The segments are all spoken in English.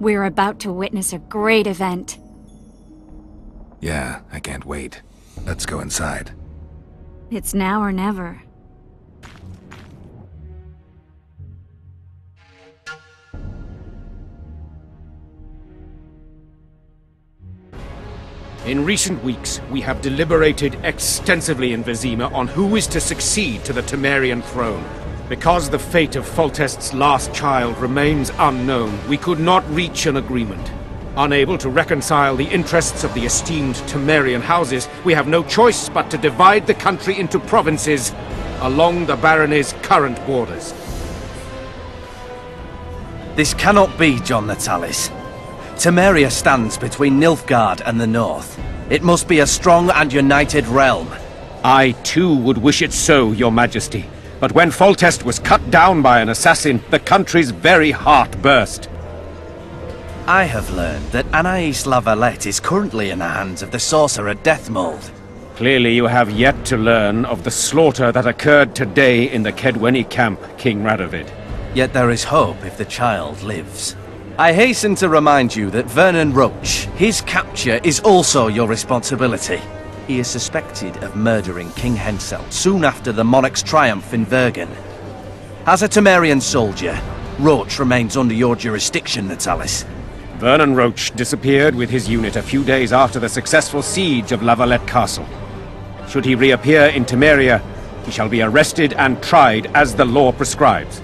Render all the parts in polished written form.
We're about to witness a great event. Yeah, I can't wait. Let's go inside. It's now or never. In recent weeks, we have deliberated extensively in Vizima on who is to succeed to the Temerian throne. Because the fate of Foltest's last child remains unknown, we could not reach an agreement. Unable to reconcile the interests of the esteemed Temerian houses, we have no choice but to divide the country into provinces along the barony's current borders. This cannot be, John Natalis. Temeria stands between Nilfgaard and the north. It must be a strong and united realm. I too would wish it so, Your Majesty. But when Foltest was cut down by an assassin, the country's very heart burst. I have learned that Anais La Valette is currently in the hands of the sorcerer Deathmold. Clearly you have yet to learn of the slaughter that occurred today in the Kedweni camp, King Radovid. Yet there is hope if the child lives. I hasten to remind you that Vernon Roche, his capture is also your responsibility. He is suspected of murdering King Hensel soon after the monarch's triumph in Vergen. As a Temerian soldier, Roche remains under your jurisdiction, Natalis. Vernon Roche disappeared with his unit a few days after the successful siege of La Valette Castle. Should he reappear in Temeria, he shall be arrested and tried as the law prescribes.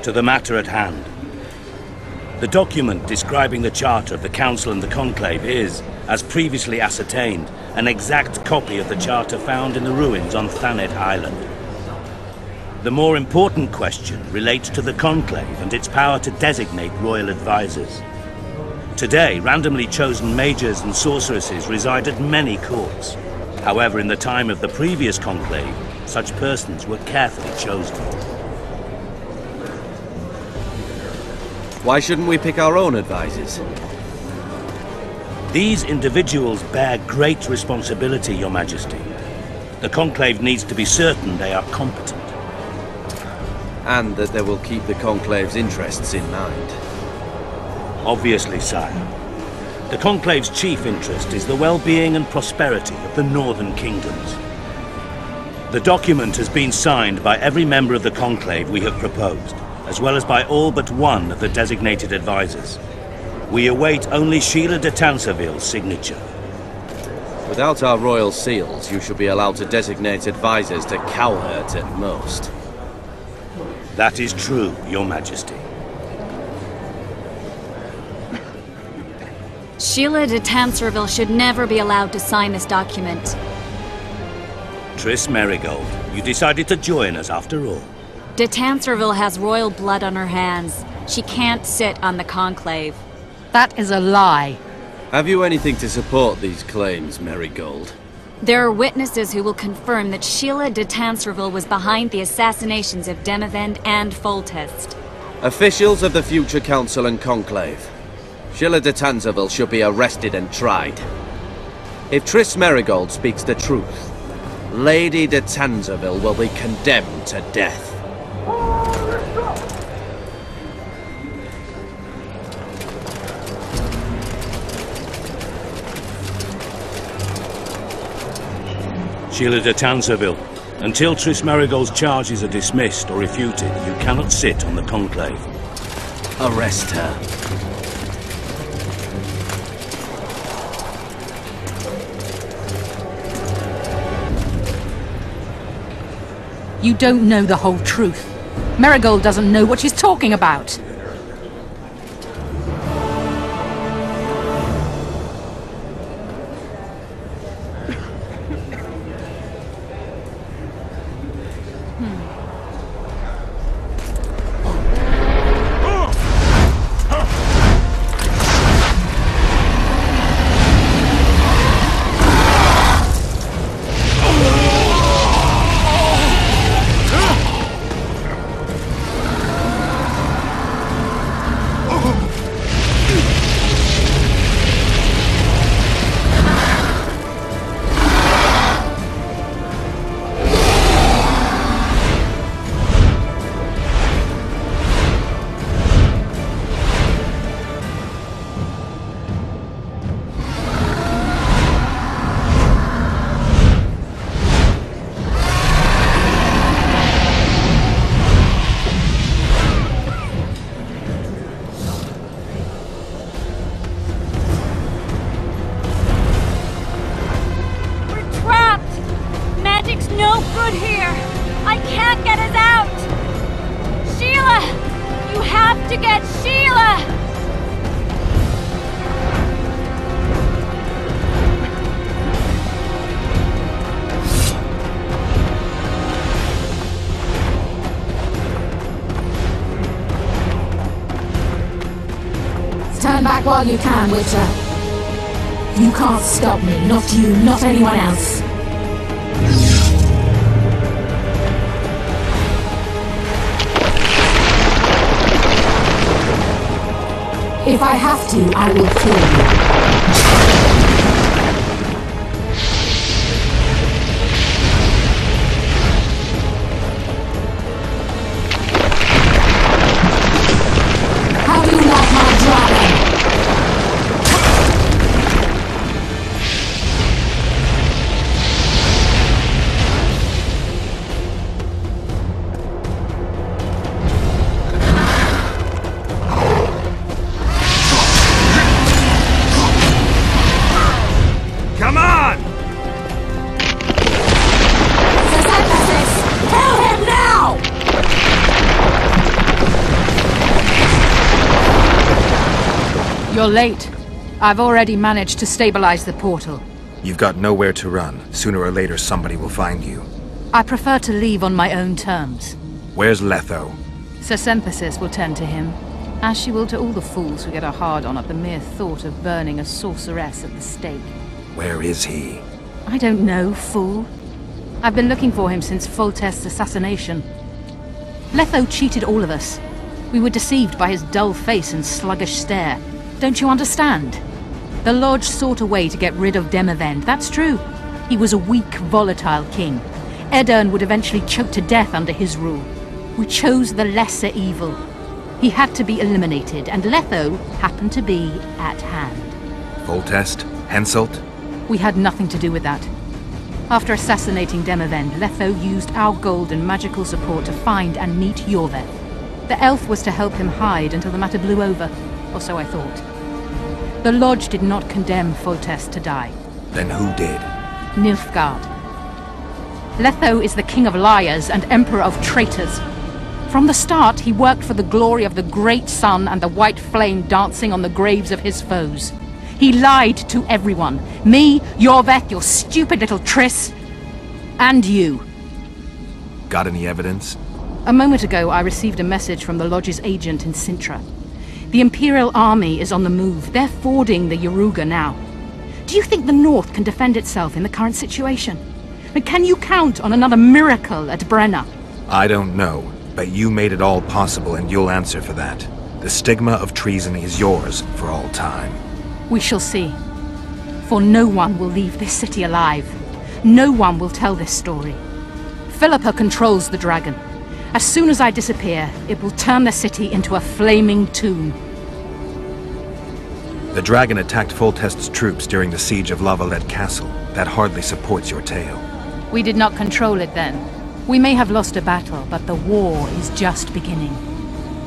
To the matter at hand. The document describing the charter of the Council and the Conclave is, as previously ascertained, an exact copy of the charter found in the ruins on Thanet Island. The more important question relates to the Conclave and its power to designate royal advisors. Today, randomly chosen mages and sorceresses reside at many courts. However, in the time of the previous Conclave, such persons were carefully chosen. Why shouldn't we pick our own advisors? These individuals bear great responsibility, Your Majesty. The Conclave needs to be certain they are competent. And that they will keep the Conclave's interests in mind. Obviously, sire. The Conclave's chief interest is the well-being and prosperity of the northern kingdoms. The document has been signed by every member of the Conclave we have proposed, as well as by all but one of the designated advisors. We await only Sheila de Tanserville's signature. Without our royal seals, you should be allowed to designate advisors to Cowherd at most. That is true, Your Majesty. Sheila de Tanserville should never be allowed to sign this document. Triss Merigold, you decided to join us after all. De Tanserville has royal blood on her hands. She can't sit on the Conclave. That is a lie. Have you anything to support these claims, Merigold? There are witnesses who will confirm that Sheila de Tanserville was behind the assassinations of Demavend and Foltest. Officials of the future Council and Conclave. Sheila de Tanserville should be arrested and tried. If Triss Merigold speaks the truth, Lady de Tanserville will be condemned to death. Sheila de Tanserville, until Triss Merigold's charges are dismissed or refuted, you cannot sit on the Conclave. Arrest her. You don't know the whole truth. Merigold doesn't know what she's talking about. good here! I can't get us out! Sheila! You have to get Sheila! Turn back while you can, Witcher. You can't stop me, not you, not anyone else. If I have to, I will kill you. How do you like my dragon? Come on! Kill him now! You're late. I've already managed to stabilize the portal. You've got nowhere to run. Sooner or later somebody will find you. I prefer to leave on my own terms. Where's Letho? Sesemphasis will tend to him, as she will to all the fools who get a hard-on at the mere thought of burning a sorceress at the stake. Where is he? I don't know, fool. I've been looking for him since Foltest's assassination. Letho cheated all of us. We were deceived by his dull face and sluggish stare. Don't you understand? The Lodge sought a way to get rid of Demavend, that's true. He was a weak, volatile king. Edirn would eventually choke to death under his rule. We chose the lesser evil. He had to be eliminated, and Letho happened to be at hand. Foltest? Henselt? We had nothing to do with that. After assassinating Demavend, Letho used our gold and magical support to find and meet Yorveth. The elf was to help him hide until the matter blew over, or so I thought. The Lodge did not condemn Foltest to die. Then who did? Nilfgaard. Letho is the king of liars and emperor of traitors. From the start, he worked for the glory of the great sun and the white flame dancing on the graves of his foes. He lied to everyone. Me, Yorveth, your stupid little Triss, and you. Got any evidence? A moment ago, I received a message from the Lodge's agent in Sintra. The Imperial Army is on the move. They're fording the Yaruga now. Do you think the North can defend itself in the current situation? And can you count on another miracle at Brenna? I don't know, but you made it all possible and you'll answer for that. The stigma of treason is yours for all time. We shall see. For no one will leave this city alive. No one will tell this story. Philippa controls the dragon. As soon as I disappear, it will turn the city into a flaming tomb. The dragon attacked Foltest's troops during the siege of Lavalette Castle. That hardly supports your tale. We did not control it then. We may have lost a battle, but the war is just beginning.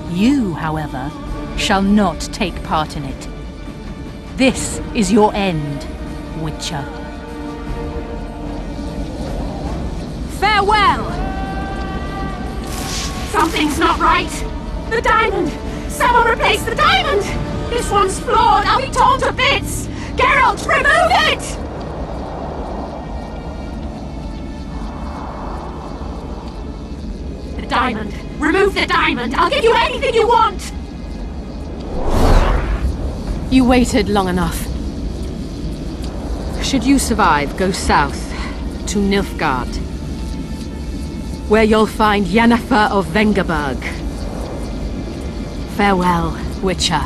You, however, shall not take part in it. This is your end, Witcher. Farewell! Something's not right! The diamond! Someone replace the diamond! This one's flawed! I'll be torn to bits! Geralt, remove it! The diamond! Remove the diamond! I'll give you anything you want! You waited long enough. Should you survive, go south to Nilfgaard, where you'll find Yennefer of Vengerberg. Farewell, Witcher.